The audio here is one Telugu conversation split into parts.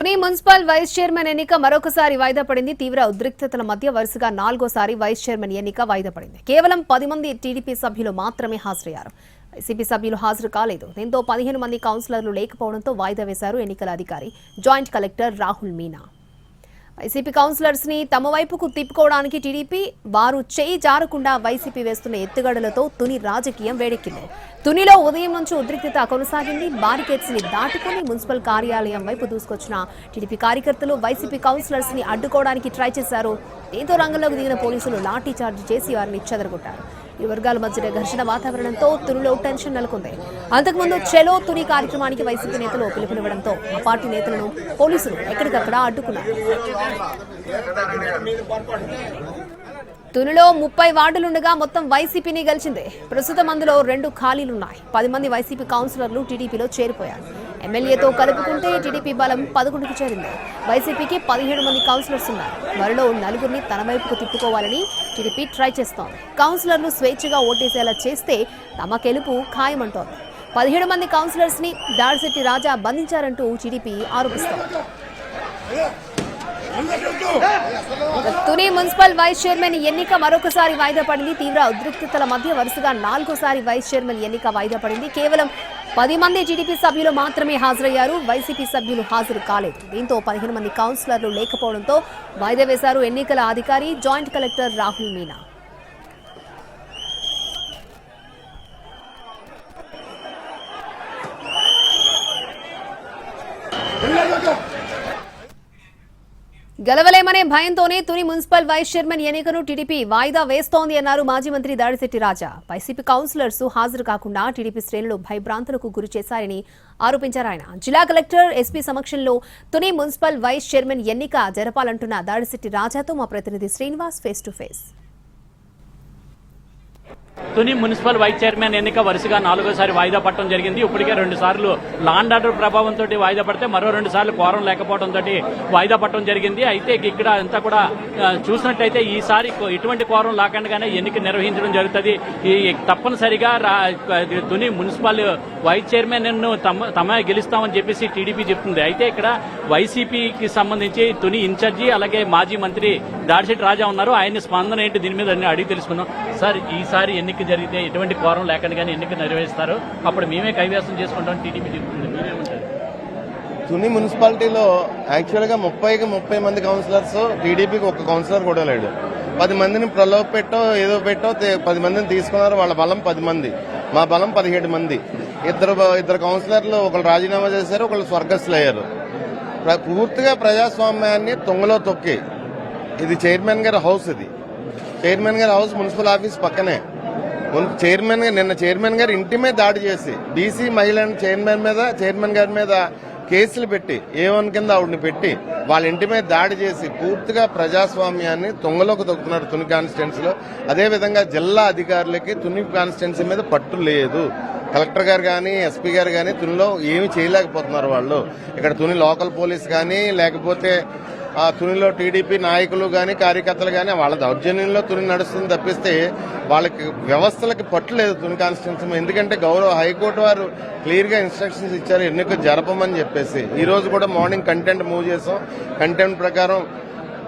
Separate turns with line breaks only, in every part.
మున్సిపల్ వైస్ చైర్మన్ ఎన్నిక మరొకసారి వాయిదా పడింది. తీవ్ర ఉద్రిక్తతల మధ్య వరుసగా 4వ వైస్ చైర్మన్ ఎన్నిక వాయిదా పడింది. కేవలం 10 మంది టీడీపీ సభ్యులు మాత్రమే హాజరయ్యారు. వైసీపీ సభ్యులు హాజరు కాలేదు. దీంతో 15 మంది కౌన్సిలర్లు లేకపోవడంతో వాయిదా వేశారు ఎన్నికల అధికారి joint collector Rahul Meena. YCP councillors ని తమ వైపుకు తిప్పుకోవడానికి టీడీపీ వారు చేయి జారకుండా వైసీపీ వేస్తున్న ఎత్తుగడలతో తుని రాజకీయం వేడెక్కింది. తునిలో ఉదయం నుంచి ఉద్రిక్తత కొనసాగింది. బారికేడ్స్ ని దాటుకుని మున్సిపల్ కార్యాలయం వైపు దూసుకొచ్చిన టీడీపీ కార్యకర్తలు వైసీపీ కౌన్సిలర్స్ ని అడ్డుకోవడానికి ట్రై చేశారు. దీంతో రంగంలోకి దిగిన పోలీసులు లాఠీ చార్జ్ చేసి వారిని చెదరగొట్టారు. ఈ వర్గాల మధ్య ఘర్షణ వాతావరణంతో తునిలో టెన్షన్ నెలకొంది. అంతకుముందు చెలో తుని కార్యక్రమానికి వైసీపీ నేతలు పిలుపునివ్వడంతో ఆ పార్టీ నేతలను పోలీసులు ఎక్కడికక్కడ అడ్డుకున్నారు. తునిలో 30 వార్డులుండగా మొత్తం వైసీపీని గెలిచింది. ప్రస్తుతం అందులో 2 ఖాళీలున్నాయి. 10 మంది వైసీపీ కౌన్సిలర్లు టీడీపీలో చేరిపోయారు. ఎమ్మెల్యేతో కలుపుకుంటే టీడీపీ బలం 11కి చేరింది. వైసీపీకి 17 మంది కౌన్సిలర్స్ ఉన్నారు. వారిలో 4ని తన వైపుకు తిప్పుకోవాలని టీడీపీ ట్రై చేస్తోంది. కౌన్సిలర్లు స్వేచ్ఛగా ఓటేసేలా చేస్తే తమ గెలుపు ఖాయమంటోంది. 17 మంది కౌన్సిలర్స్ ని దాడిశెట్టి రాజా బంధించారంటూ టీడీపీ ఆరోపిస్తోంది. తుని మున్సిపల్ వైస్ చైర్మన్ ఎన్నిక మరొకసారి వాయిదా పడింది. తీవ్ర ఉద్రిక్తతల మధ్య వరుసగా 4వ వైస్ చైర్మన్ ఎన్నిక వాయిదా పడింది. కేవలం 10 మంది టీడీపీ సభ్యులు మాత్రమే హాజరయ్యారు. వైసీపీ సభ్యులు హాజరు కాలేదు. దీంతో 15 మంది కౌన్సిలర్లు లేకపోవడంతో వాయిదా వేశారు ఎన్నికల అధికారి జాయింట్ కలెక్టర్ రాహుల్ మీనా. గెలవలేమనే భయంతోనే తుని మున్సిపల్ వైస్ చైర్మన్ ఎన్నికను టీడీపీ వాయిదా వేస్తోంది అన్నారు మాజీ మంత్రి దాడిశెట్టి రాజా. వైసీపీ కౌన్సిలర్స్ హాజరు కాకుండా టీడీపీ శ్రేణులు భయభ్రాంతులకు గురి చేశారని ఆరోపించారు ఆయన. జిల్లా కలెక్టర్ ఎస్పీ సమక్షంలో తుని మున్సిపల్ వైస్ చైర్మన్ ఎన్నిక జరపాలంటున్న దాడిశెట్టి రాజాతో మా ప్రతినిధి Srinivas face to face.
Tuni municipal vice chairman ఎన్నిక వరుసగా 4వ వాయిదా పడటం జరిగింది. ఇప్పటికే 2 సార్లు లాండ్ ఆర్డర్ ప్రభావంతో వాయిదా పడితే మరో 2 సార్లు క్వారం లేకపోవడంతో వాయిదా పడటం జరిగింది. అయితే ఇక్కడ అంతా కూడా చూసినట్టయితే ఈసారి ఎటువంటి క్వారం లేకుండానే ఎన్నిక నిర్వహించడం జరుగుతుంది. తప్పనిసరిగా తుని మున్సిపల్ వైస్ చైర్మన్ తమ గెలుస్తామని చెప్పేసి టీడీపీ చెప్తుంది. అయితే ఇక్కడ వైసీపీకి సంబంధించి తుని ఇన్ఛార్జి అలాగే మాజీ మంత్రి దాడిశెట్టి రాజా ఉన్నారు. ఆయన స్పందన ఏంటి దీని మీద అడిగి తెలుసుకుందాం. సార్, ఈసారి ఎన్నిక జరిగితే ఎటువంటి క్వారం లేకుండానే ఎన్నిక నిర్వహిస్తారు, అప్పుడు మేమే కైవసం చేసుకుంటాం టీడీపీ చెప్తుంది. మీరేమంటారు?
తుని మున్సిపాలిటీలో యాక్చువల్గా 30 మంది కౌన్సిలర్స్, టీడీపీకి 1 కౌన్సిలర్ కూడా లేడు. 10 మందిని ప్రలోభ పెట్టో ఏదో పెట్టో 10 మందిని తీసుకున్నారు. వాళ్ళ బలం 10 మంది, మా బలం 17 మంది. ఇద్దరు కౌన్సిలర్లు ఒకళ్ళు రాజీనామా చేశారు, ఒకళ్ళు స్వర్గస్థులు అయ్యారు. పూర్తిగా ప్రజాస్వామ్యాన్ని తొంగలో తొక్కి, ఇది చైర్మన్ గారి హౌస్, ఇది చైర్మన్ గారి హౌస్ మున్సిపల్ ఆఫీస్ పక్కనే. నిన్న చైర్మన్ గారు ఇంటి మీద దాడి చేసి బీసీ మహిళను చైర్మన్ గారి మీద కేసులు పెట్టి A1 కింద ఆవిడని పెట్టి వాళ్ళ ఇంటి మీద దాడి చేసి పూర్తిగా ప్రజాస్వామ్యాన్ని తొంగలోకి తొక్కుతున్నారు తుని కాన్స్టిట్యున్సీలో. అదేవిధంగా జిల్లా అధికారులకి తుని కాన్స్టిట్యున్సీ మీద పట్టు లేదు. కలెక్టర్ గారు కానీ ఎస్పీ గారు కానీ తునిలో ఏమి చేయలేకపోతున్నారు. వాళ్ళు ఇక్కడ తుని లోకల్ పోలీస్ కానీ లేకపోతే తునిలో టీడీపీ నాయకులు కానీ కార్యకర్తలు కానీ వాళ్ళ దౌర్జన్యంలో తుని నడుస్తుంది తప్పిస్తే వాళ్ళకి వ్యవస్థలకి పట్టులేదు తుని కాన్స్టిట్యున్సీ. ఎందుకంటే గౌరవ హైకోర్టు వారు క్లియర్ గా ఇన్స్ట్రక్షన్స్ ఇచ్చారు ఎన్నిక జరపమని చెప్పేసి. ఈ రోజు కూడా మార్నింగ్ కంటెంట్ మూవ్ చేసాం. కంటెంట్ ప్రకారం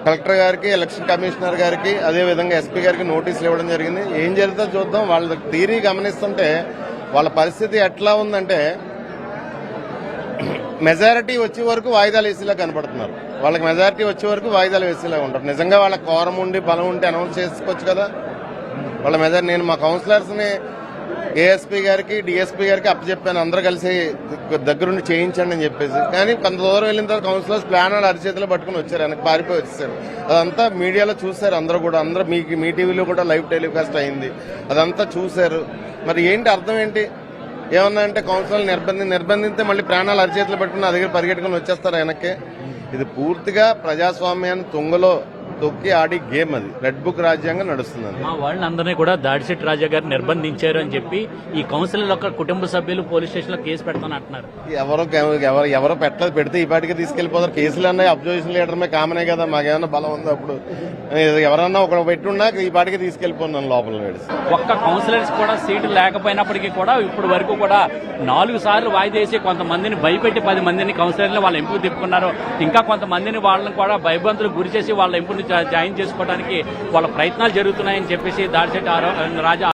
కలెక్టర్ గారికి, ఎలక్షన్ కమిషనర్ గారికి, అదేవిధంగా ఎస్పీ గారికి నోటీసులు ఇవ్వడం జరిగింది. ఏం జరుగుతుందో చూద్దాం. వాళ్ళ థియరీ గమనిస్తుంటే వాళ్ళ పరిస్థితి ఎట్లా ఉందంటే మెజారిటీ వచ్చే వరకు వాయిదాలు వేసేలా కనపడుతున్నారు. వాళ్ళకి మెజారిటీ వచ్చే వరకు వాయిదాలు వేసేలా ఉంటారు. నిజంగా వాళ్ళ కోరం ఉండి బలం ఉంటే అనౌన్స్ చేసుకోవచ్చు కదా వాళ్ళ మెజారిటీ. నేను మా కౌన్సిలర్స్ ని ఏఎస్పీ గారికి, డిఎస్పీ గారికి అప్పచెప్పాను, అందరూ కలిసి దగ్గరుండి చేయించండి అని చెప్పేసి. కానీ కొంత దూరం వెళ్ళిన తర్వాత కౌన్సిలర్స్ ప్లానాలు అరిచేతిలో పట్టుకుని వచ్చారు, వెనక్కి పారిపోయి వచ్చేసారు. అదంతా మీడియాలో చూశారు అందరూ కూడా. అందరూ మీ టీవీలో కూడా లైవ్ టెలికాస్ట్ అయింది, అదంతా చూశారు. మరి ఏంటి అర్థం ఏంటి? ఏమన్నా అంటే కౌన్సిలర్ నిర్బంధిస్తే మళ్ళీ ప్రాణాలు అరిచేతులు పెట్టుకుని నా దగ్గర పరిగెట్టుకుని వచ్చేస్తారు వెనక్కి. ఇది పూర్తిగా ప్రజాస్వామ్యాన్ని తుంగలో తొక్కి ఆడి గేమ్ అది. రెడ్ బుక్ రాజ్యాంగం నడుస్తుంది అది.
మా వాళ్ళందరినీ కూడా దాడిశెట్టి రాజా గారు నిర్బంధించారు అని చెప్పి ఈ కౌన్సిలర్ యొక్క కుటుంబ సభ్యులు పోలీస్ స్టేషన్ లో కేసు పెడతాను అంటున్నారు.
ఎవరో పెట్టలేదు, పెడితే ఈ పాటికి తీసుకెళ్లిపోతారు. కేసులు అన్నాయి అపోజిషన్ లీడర్ మీద కామనే కదా, మాకేమన్నా బలం ఉంది అప్పుడు. ఎవరన్నా ఒక పెట్టున్నా ఈ పాటికి తీసుకెళ్లిపోతున్నాను లోపల వేసి.
ఒక్క కౌన్సిలర్స్ కూడా సీటు లేకపోయినప్పటికీ కూడా ఇప్పుడు వరకు కూడా 4 సార్లు వాయిదేసి కొంతమందిని భయపెట్టి 10 మందిని కౌన్సిలర్లు వాళ్ళ ఎంపిక తిప్పుకున్నారు. ఇంకా కొంతమందిని వాళ్ళని కూడా భయభ్రాంతులకు గురి చేసి వాళ్ళ ఎంపికను జాయిన్ చేసుకోవడానికి వాళ్ళ ప్రయత్నాలు జరుగుతున్నాయని చెప్పేసి దాడిశెట్టి రాజా